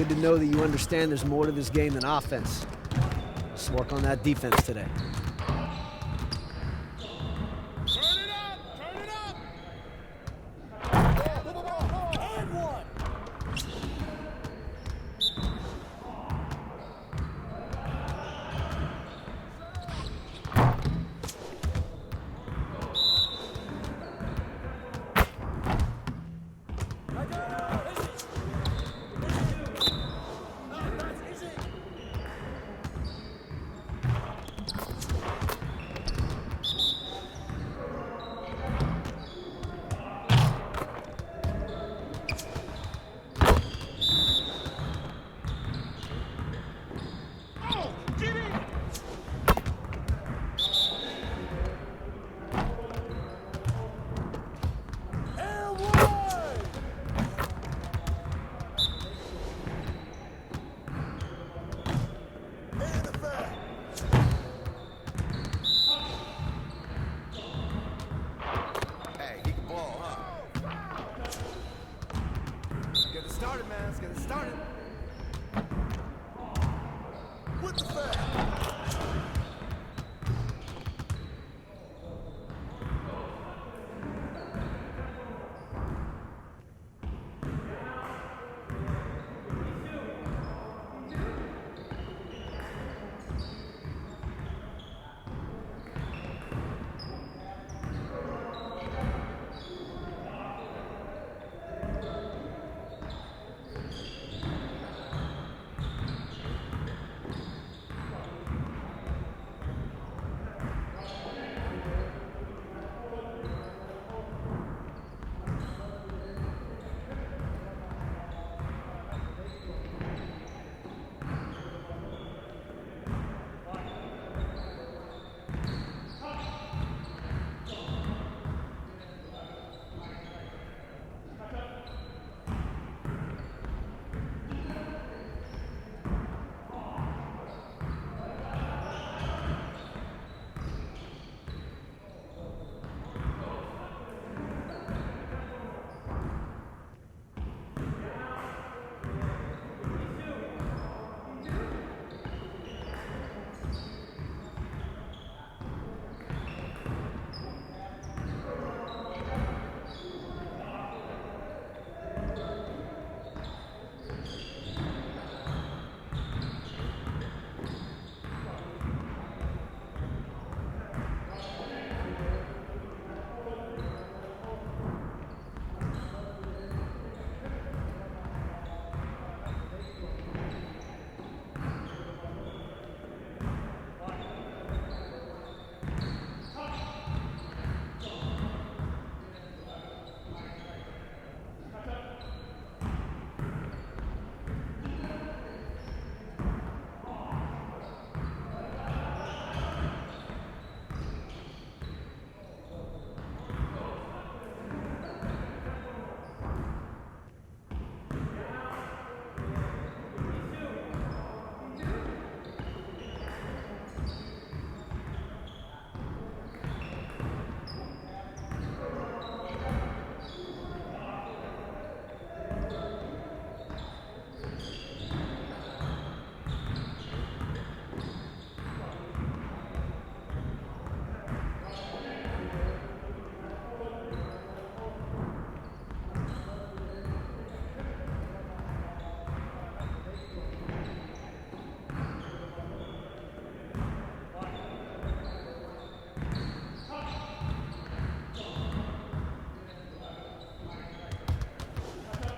Good to know that you understand there's more to this game than offense. Let's work on that defense today.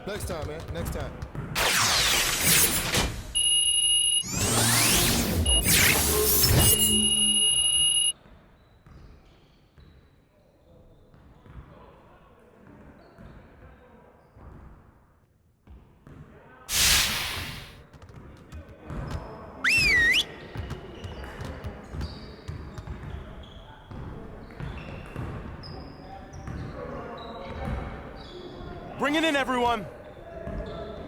Next time, man. Next time. Bring it in, everyone.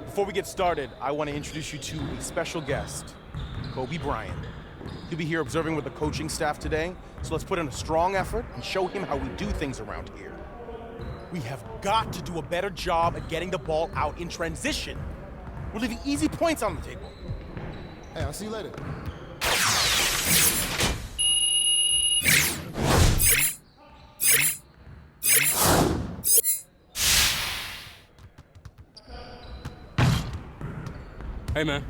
Before we get started, I want to introduce you to a special guest, Kobe Bryant. He'll be here observing with the coaching staff today, so let's put in a strong effort and show him how we do things around here. We have got to do a better job at getting the ball out in transition. We're leaving easy points on the table. Hey, I'll see you later. Hey, man.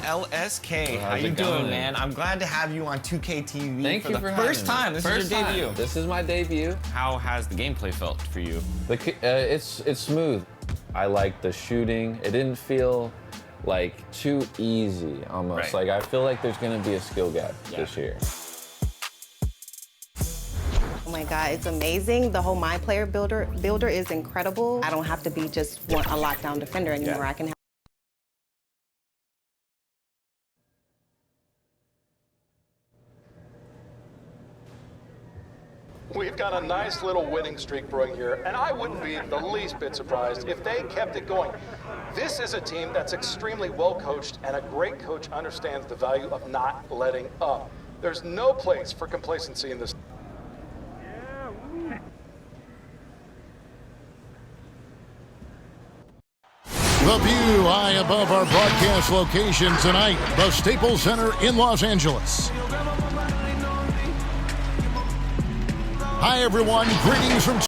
LSK, how you doing, man? I'm glad to have you on 2K TV Thank for you the for first having time. me. This is your debut. This is my debut. How has the gameplay felt for you? It's smooth. I like the shooting. It didn't feel like too easy almost. Right. Like I feel like there's gonna be a skill gap this year. Oh my God, it's amazing. The whole My Player builder is incredible. I don't have to be just a lockdown defender anymore. Yeah. I can have We've got a nice little winning streak brewing here, and I wouldn't be the least bit surprised if they kept it going. This is a team that's extremely well coached, and a great coach understands the value of not letting up. There's no place for complacency in this. The view high above our broadcast location tonight, the Staples Center in Los Angeles. Hi, everyone. Greetings from...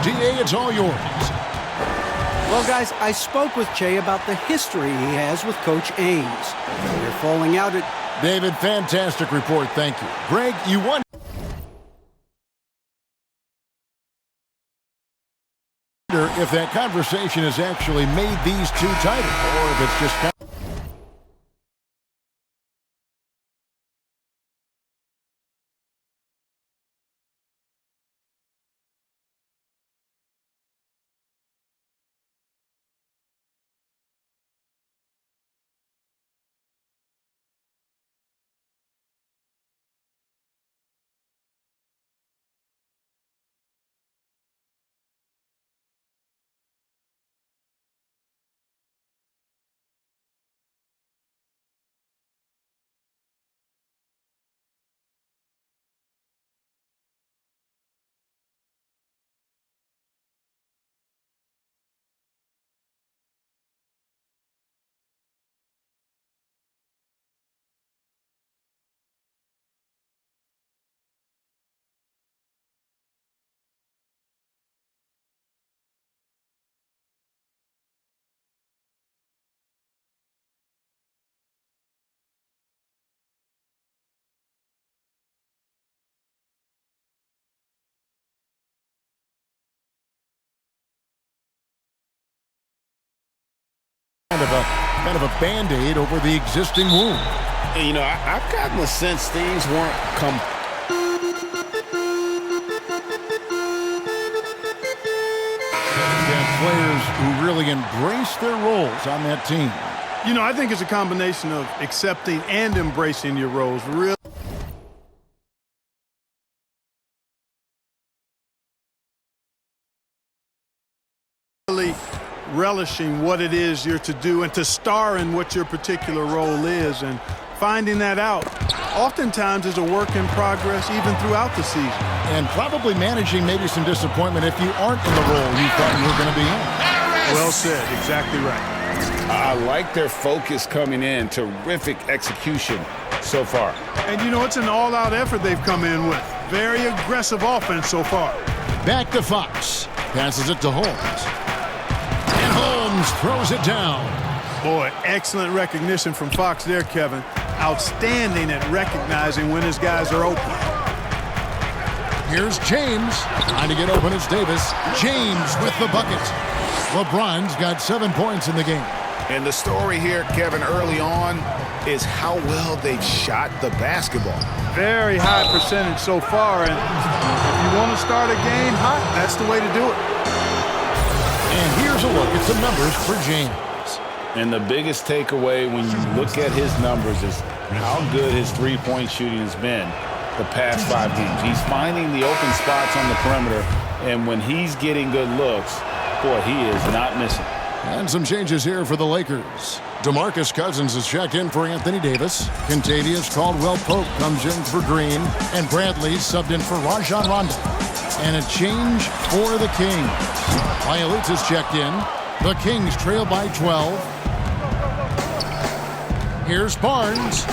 DA, it's all yours. Well, guys, I spoke with Jay about the history he has with Coach Ames. They're falling out at... David, fantastic report. Thank you. Greg, you won. If that conversation has actually made these two tighter, or if it's just... kind of a Band-Aid over the existing wound. And, you know, I've gotten the sense things weren't players who really embrace their roles on that team. You know, I think it's a combination of accepting and embracing your roles. Really relishing what it is you're to do and to star in what your particular role is, and finding that out oftentimes is a work in progress even throughout the season. And probably managing maybe some disappointment if you aren't in the role you thought you were going to be in. Well said. Exactly right. I like their focus coming in. Terrific execution so far. And, you know, it's an all-out effort they've come in with. Very aggressive offense so far. Back to Fox. Passes it to Holmes. And Holmes throws it down. Boy, excellent recognition from Fox there, Kevin. Outstanding at recognizing when his guys are open. Here's James. Trying to get open is Davis. James with the bucket. LeBron's got 7 points in the game. And the story here, Kevin, early on is how well they've shot the basketball. Very high percentage so far, and if you want to start a game hot, that's the way to do it. And here's a look at some numbers for James. And the biggest takeaway when you look at his numbers is how good his three-point shooting has been the past 5 games. He's finding the open spots on the perimeter, and when he's getting good looks, boy, he is not missing. And some changes here for the Lakers. DeMarcus Cousins is checked in for Anthony Davis. Contavious Caldwell-Pope comes in for Green. And Bradley subbed in for Rajon Rondo. And a change for the Kings. Mailutz is checked in. The Kings trail by 12. Here's Barnes.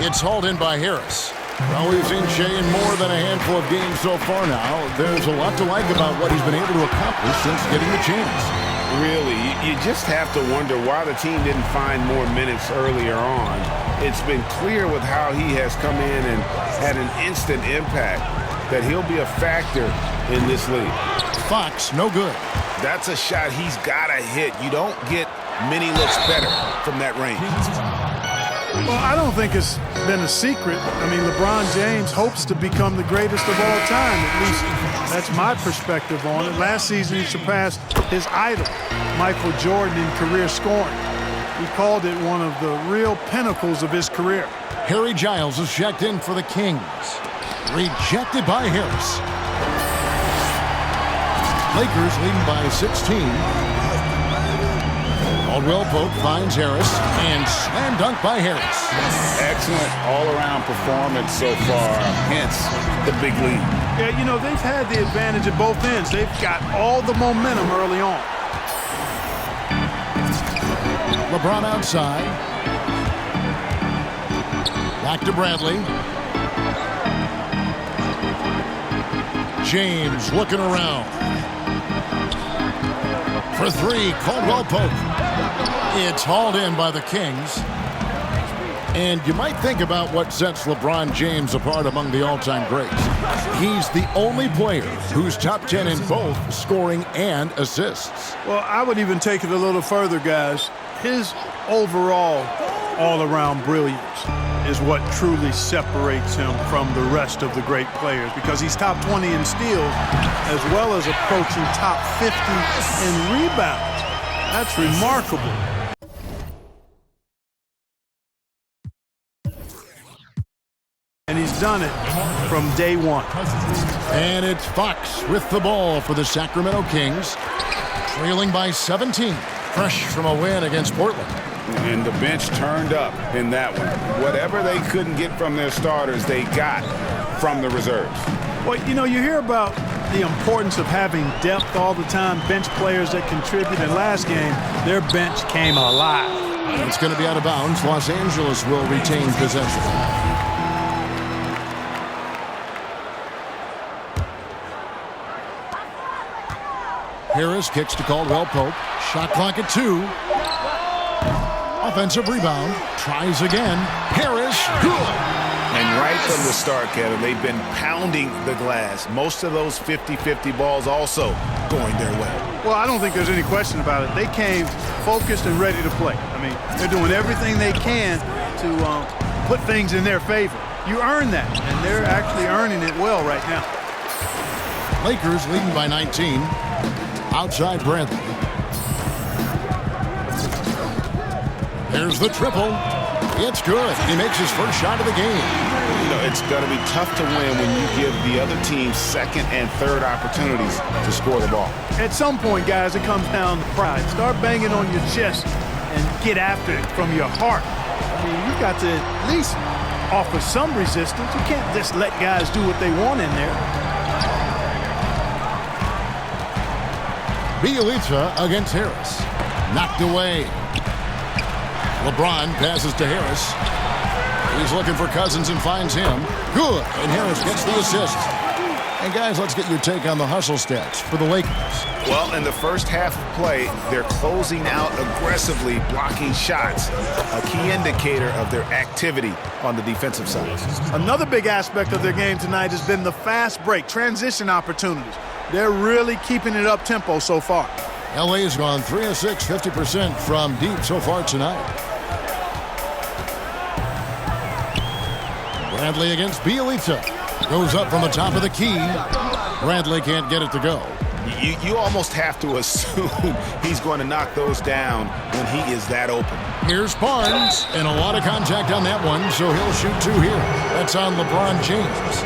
It's hauled in by Harris. Well, we've seen Shea in more than a handful of games so far now. There's a lot to like about what he's been able to accomplish since getting the chance. Really, you just have to wonder why the team didn't find more minutes earlier on. It's been clear with how he has come in and had an instant impact that he'll be a factor in this league. Fox, no good. That's a shot he's got to hit. You don't get many looks better from that range. Well, I don't think it's been a secret. I mean, LeBron James hopes to become the greatest of all time. At least that's my perspective on it. Last season, he surpassed his idol, Michael Jordan, in career scoring. He called it one of the real pinnacles of his career. Harry Giles is checked in for the Kings. Rejected by Harris. Lakers leading by 16. Caldwell-Pope finds Harris, and slam dunk by Harris. Excellent all-around performance so far, hence the big lead. Yeah, you know, they've had the advantage at both ends. They've got all the momentum early on. LeBron outside. Back to Bradley. James looking around. For three, Caldwell-Pope. It's hauled in by the Kings. And you might think about what sets LeBron James apart among the all-time greats. He's the only player who's top 10 in both scoring and assists. Well, I would even take it a little further, guys. His overall all-around brilliance is what truly separates him from the rest of the great players, because he's top 20 in steals as well as approaching top 50 in rebounds. That's remarkable. And he's done it from day one. And it's Fox with the ball for the Sacramento Kings, trailing by 17, fresh from a win against Portland. And the bench turned up in that one. Whatever they couldn't get from their starters, they got from the reserves. Well, you know, you hear about the importance of having depth all the time, bench players that contribute. In last game, their bench came alive. It's going to be out of bounds. Los Angeles will retain possession. Harris kicks to Caldwell-Pope. Shot clock at 2. Offensive rebound. Tries again. Harris, good. And right from the start, Kevin, they've been pounding the glass. Most of those 50-50 balls also going their way. Well, I don't think there's any question about it. They came focused and ready to play. I mean, they're doing everything they can to put things in their favor. You earn that, and they're actually earning it well right now. Lakers leading by 19. Outside Bradley. There's the triple. It's good. He makes his first shot of the game. You know, it's going to be tough to win when you give the other team second and third opportunities to score the ball. At some point, guys, it comes down to pride. Start banging on your chest and get after it from your heart. I mean, you got to at least offer some resistance. You can't just let guys do what they want in there. Bjelica against Harris. Knocked away. LeBron passes to Harris. He's looking for Cousins and finds him. Good. And Harris gets the assist. And guys, let's get your take on the hustle stats for the Lakers. Well, in the first half of play, they're closing out aggressively, blocking shots, a key indicator of their activity on the defensive side. Another big aspect of their game tonight has been the fast break, transition opportunities. They're really keeping it up tempo so far. LA's gone 3 of 6, 50% from deep so far tonight. Bradley against Bjelica. Goes up from the top of the key. Bradley can't get it to go. You almost have to assume he's going to knock those down when he is that open. Here's Barnes, and a lot of contact on that one, so he'll shoot 2 here. That's on LeBron James.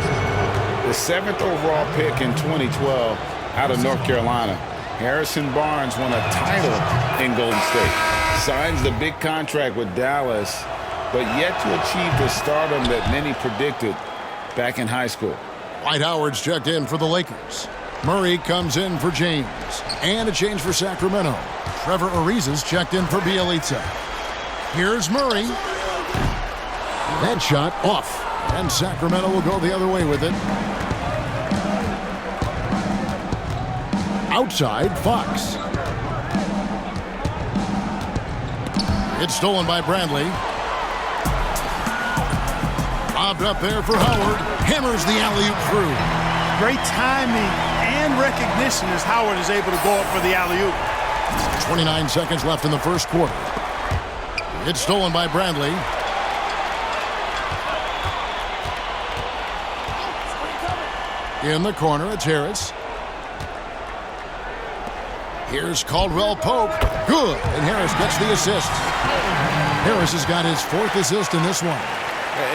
The 7th overall pick in 2012 out of North Carolina. Harrison Barnes won a title in Golden State. Signs the big contract with Dallas, but yet to achieve the stardom that many predicted back in high school. Dwight Howard's checked in for the Lakers. Murray comes in for James. And a change for Sacramento. Trevor Ariza's checked in for Bjelica. Here's Murray. That shot off. And Sacramento will go the other way with it. Outside, Fox. It's stolen by Bradley. Lobbed up there for Howard. Hammers the alley-oop through. Great timing and recognition as Howard is able to go up for the alley-oop. 29 seconds left in the first quarter. It's stolen by Bradley. In the corner, it's Harris. Here's Caldwell Pope. Good. And Harris gets the assist. Harris has got his 4th assist in this one.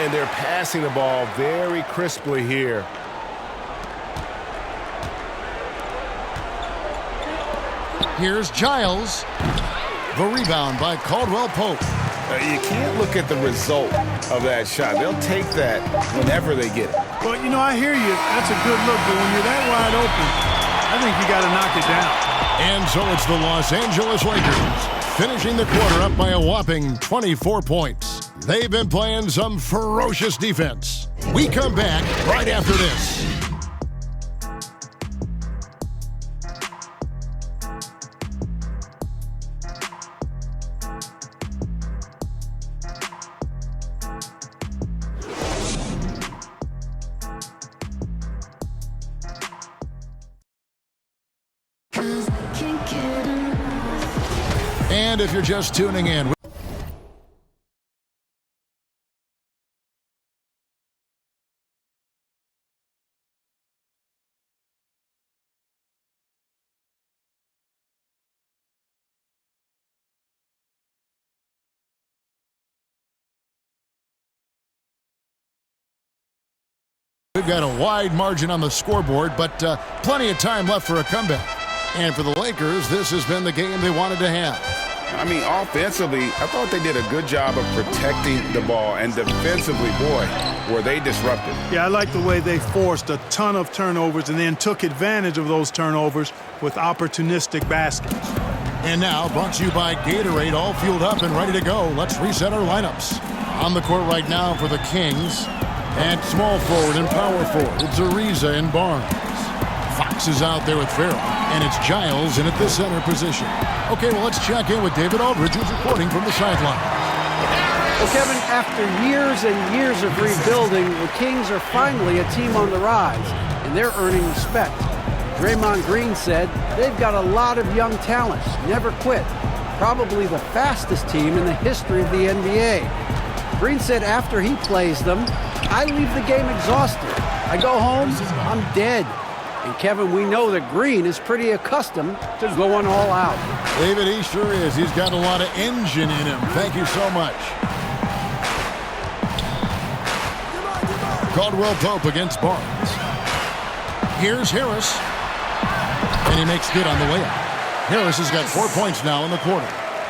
And they're passing the ball very crisply here. Here's Giles. The rebound by Caldwell Pope. You can't look at the result of that shot. They'll take that whenever they get it. Well, you know, I hear you. That's a good look, but when you're that wide open, I think you got to knock it down. And so it's the Los Angeles Lakers finishing the quarter up by a whopping 24 points. They've been playing some ferocious defense. We come back right after this. And if you're just tuning in, we've got a wide margin on the scoreboard, but plenty of time left for a comeback. And for the Lakers, this has been the game they wanted to have. I mean, offensively, I thought they did a good job of protecting the ball. And defensively, boy, were they disruptive. Yeah, I like the way they forced a ton of turnovers and then took advantage of those turnovers with opportunistic baskets. And now, brought to you by Gatorade, all fueled up and ready to go. Let's reset our lineups. On the court right now for the Kings, at small forward and power forward, it's Ariza and Barnes. Fox is out there with Farrell, and it's Giles in at the center position. Okay, well, let's check in with David Aldridge, who's reporting from the sideline. Well, Kevin, after years and years of rebuilding, the Kings are finally a team on the rise, and they're earning respect. Draymond Green said they've got a lot of young talent, never quit. Probably the fastest team in the history of the NBA. Green said after he plays them, I leave the game exhausted. I go home, I'm dead. And Kevin, we know that Green is pretty accustomed to going all out. David, he sure is. He's got a lot of engine in him. Thank you so much. Caldwell Pope against Barnes. Here's Harris. And he makes good on the layup. Harris has got 4 points now in the quarter.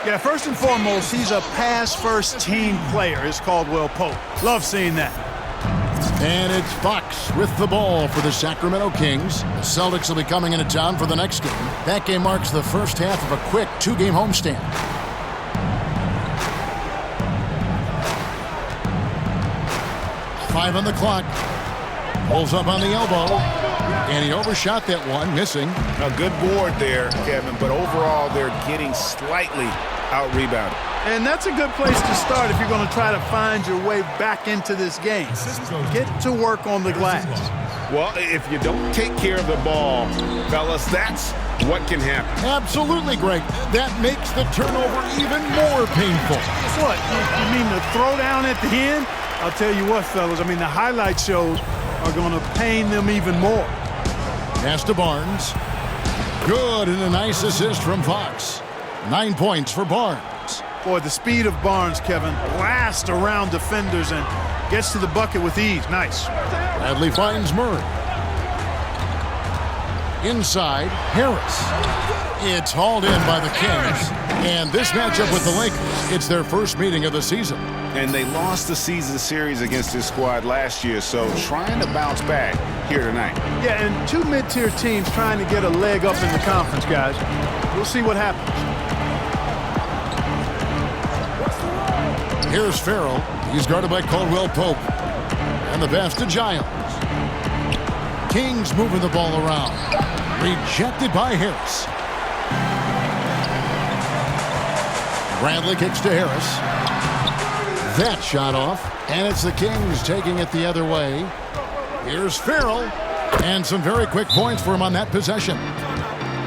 Yeah, first and foremost, he's a pass-first team player, is Caldwell Pope. Love seeing that. And it's Fox with the ball for the Sacramento Kings. The Celtics will be coming into town for the next game. That game marks the first half of a quick 2-game homestand. Five on the clock. Pulls up on the elbow. And he overshot that one, missing. A good board there, Kevin, but overall they're getting slightly out-rebounded. And that's a good place to start if you're going to try to find your way back into this game. Get to work on the glass. Well, if you don't take care of the ball, fellas, that's what can happen. Absolutely, Greg. That makes the turnover even more painful. What? You mean the throwdown at the end? I'll tell you what, fellas, I mean, the highlight shows are going to pain them even more. Pass to Barnes. Good, and a nice assist from Fox. 9 points for Barnes. Boy, the speed of Barnes, Kevin, blasts around defenders and gets to the bucket with ease. Nice. Bradley finds Murray. Inside, Harris. It's hauled in by the Kings. And this matchup with the Lakers, it's their first meeting of the season. And they lost the season series against this squad last year, so trying to bounce back here tonight. Yeah, and two mid-tier teams trying to get a leg up in the conference, guys. We'll see what happens. Here's Farrell. He's guarded by Caldwell Pope. And the pass to Giles. Kings moving the ball around. Rejected by Harris. Bradley kicks to Harris. That shot off, and it's the Kings taking it the other way. Here's Farrell, and some very quick points for him on that possession.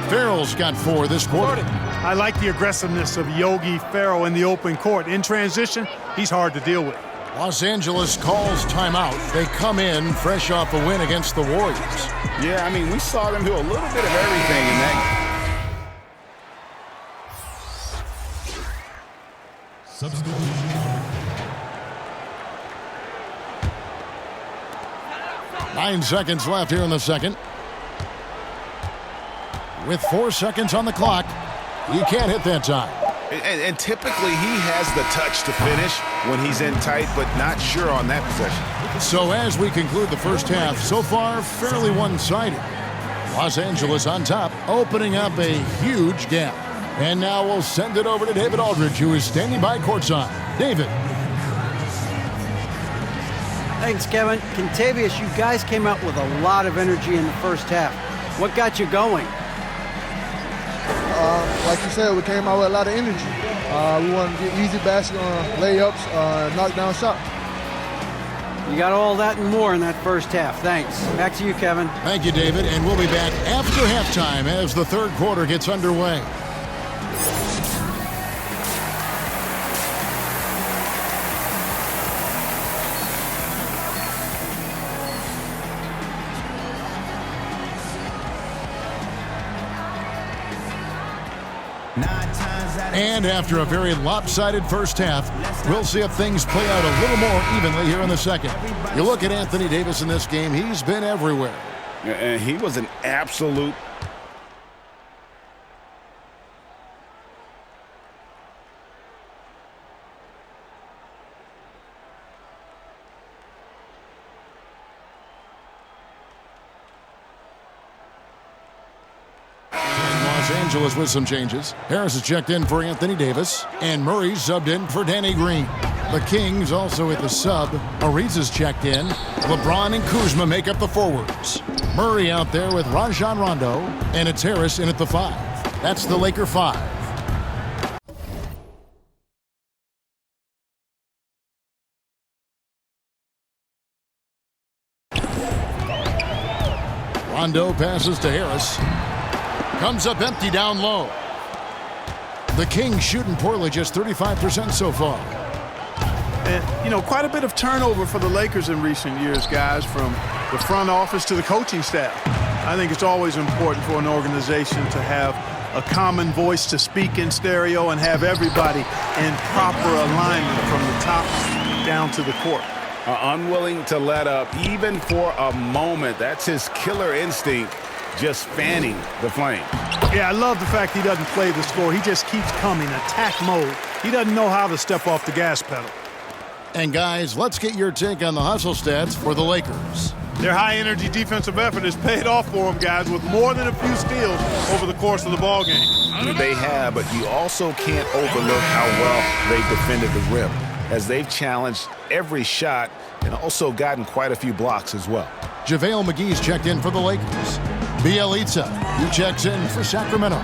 Farrell's got 4 this quarter. I like the aggressiveness of Yogi Ferrell in the open court. In transition, he's hard to deal with. Los Angeles calls timeout. They come in fresh off a win against the Warriors. Yeah, I mean, we saw them do a little bit of everything in that. Substitution. 9 seconds left here in the second. With 4 seconds on the clock, he can't hit that time. And typically he has the touch to finish when he's in tight, but not sure on that possession. So as we conclude the first half, so far fairly one-sided. Los Angeles on top, opening up a huge gap. And now we'll send it over to David Aldridge, who is standing by courtside. David. Thanks, Kevin. Contavious, you guys came out with a lot of energy in the first half. What got you going? Like you said, we came out with a lot of energy. We wanted to get easy basket layups, knockdown shot. You got all that and more in that first half. Thanks. Back to you, Kevin. Thank you, David. And we'll be back after halftime as the third quarter gets underway. And after a very lopsided first half, we'll see if things play out a little more evenly here in the second. You look at Anthony Davis in this game, he's been everywhere. And he was an absolute Los Angeles with some changes. Harris has checked in for Anthony Davis, and Murray's subbed in for Danny Green. The Kings also at the sub. Ariza's checked in. LeBron and Kuzma make up the forwards. Murray out there with Rajon Rondo, and it's Harris in at the 5. That's the Laker 5. Rondo passes to Harris. Comes up empty down low. The Kings shooting poorly, just 35% so far. And, you know, quite a bit of turnover for the Lakers in recent years, guys, from the front office to the coaching staff. I think it's always important for an organization to have a common voice to speak in stereo and have everybody in proper alignment from the top down to the court. Unwilling to let up even for a moment. That's his killer instinct, just fanning the flame. Yeah, I love the fact he doesn't play the score. He just keeps coming, attack mode. He doesn't know how to step off the gas pedal. And guys, let's get your take on the hustle stats for the Lakers. Their high-energy defensive effort has paid off for them, guys, with more than a few steals over the course of the ballgame. They have, but you also can't overlook how well they defended the rim, as they've challenged every shot and also gotten quite a few blocks as well. JaVale McGee's checked in for the Lakers. Bjelica, who checks in for Sacramento.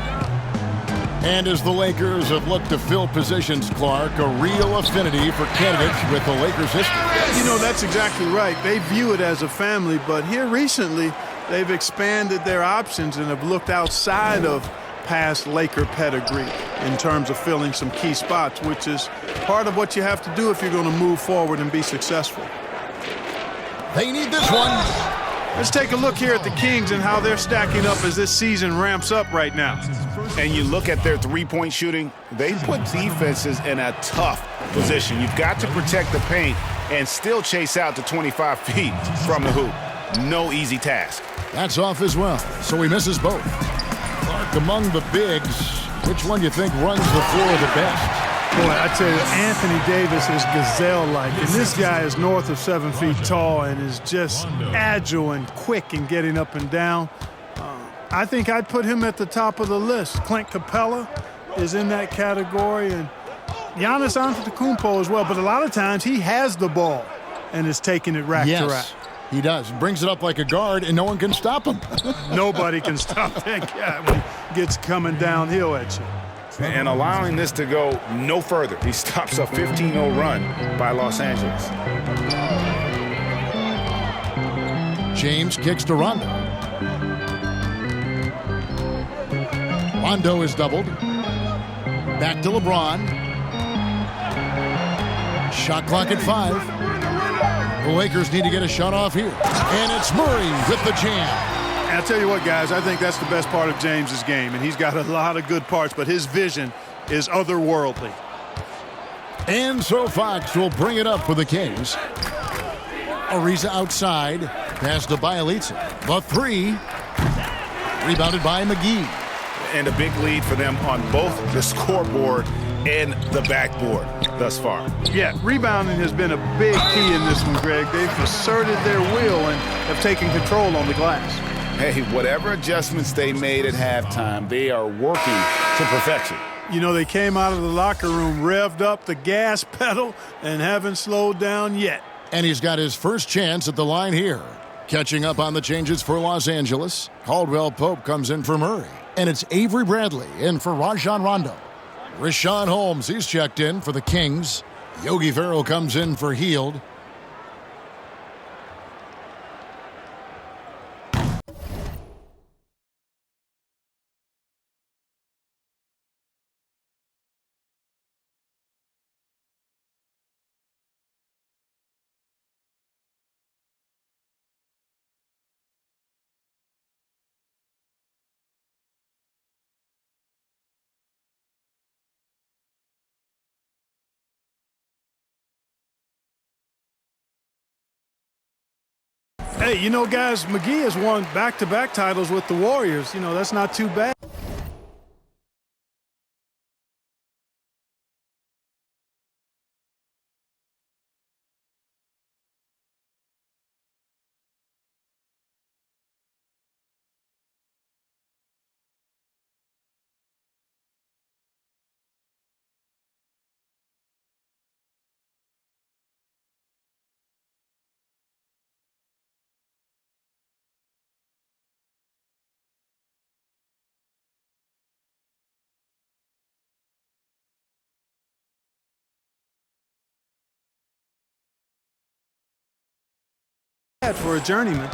And as the Lakers have looked to fill positions, Clark, a real affinity for candidates with the Lakers history. You know, that's exactly right. They view it as a family, but here recently, they've expanded their options and have looked outside of past Laker pedigree in terms of filling some key spots, which is part of what you have to do if you're going to move forward and be successful. They need this one. Let's take a look here at the Kings and how they're stacking up as this season ramps up right now. And you look at their three-point shooting, they put defenses in a tough position. You've got to protect the paint and still chase out to 25 feet from the hoop. No easy task. That's off as well, so he misses both. Clark, among the bigs, which one do you think runs the floor the best? Boy, I tell you, Anthony Davis is gazelle-like, and this guy is north of 7 feet tall and is just agile and quick in getting up and down. I think I'd put him at the top of the list. Clint Capella is in that category, and Giannis Antetokounmpo as well. But a lot of times he has the ball and is taking it rack to rack. He does. Brings it up like a guard, and no one can stop him. Nobody can stop that guy when he gets coming downhill at you. And allowing this to go no further. He stops a 15-0 run by Los Angeles. James kicks to Rondo. Rondo is doubled. Back to LeBron. Shot clock at 5. The Lakers need to get a shot off here. And it's Murray with the jam. And I'll tell you what, guys, I think that's the best part of James's game, and he's got a lot of good parts, but his vision is otherworldly. And so Fox will bring it up for the Kings. Ariza outside. Pass to Bjelica. The three. Rebounded by McGee. And a big lead for them on both the scoreboard and the backboard thus far. Yeah, rebounding has been a big key in this one, Greg. They've asserted their will and have taken control on the glass. Hey, whatever adjustments they made at halftime, they are working to perfection. You know, they came out of the locker room, revved up the gas pedal, and haven't slowed down yet. And he's got his first chance at the line here. Catching up on the changes for Los Angeles, Caldwell Pope comes in for Murray. And it's Avery Bradley in for Rajon Rondo. Richaun Holmes, he's checked in for the Kings. Yogi Ferrell comes in for Hield. Hey, you know, guys, McGee has won back-to-back titles with the Warriors. You know, that's not too bad. For a journeyman.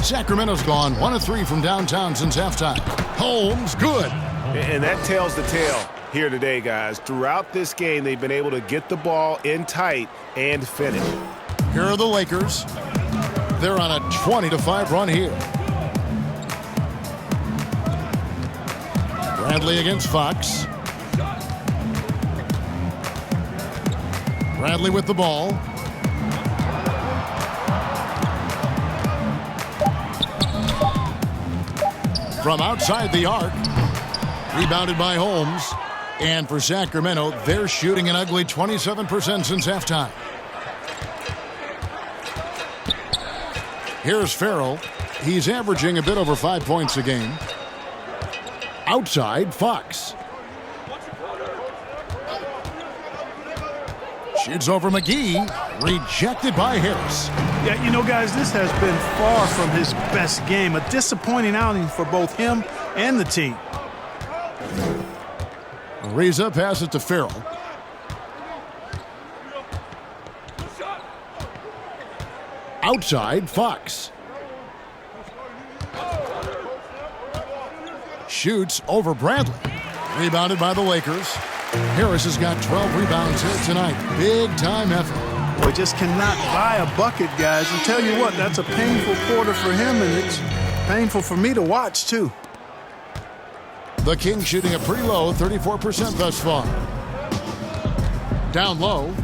Sacramento's gone 1 of 3 from downtown since halftime. Holmes, good. And that tells the tale here today, guys. Throughout this game, they've been able to get the ball in tight and finish. Here are the Lakers. They're on a 20-5 run here. Bradley against Fox. Bradley with the ball. From outside the arc. Rebounded by Holmes. And for Sacramento, they're shooting an ugly 27% since halftime. Here's Farrell. He's averaging a bit over 5 points a game. Outside, Fox. Shoots over McGee. Rejected by Harris. Yeah, you know, guys, this has been far from his best game. A disappointing outing for both him and the team. Ariza passes to Farrell. Outside, Fox. Shoots over Bradley. Rebounded by the Lakers. Harris has got 12 rebounds here tonight. Big time effort. Boy, just cannot buy a bucket, guys. And tell you what, that's a painful quarter for him, and it's painful for me to watch, too. The Kings shooting a pretty low 34% thus far. Down low,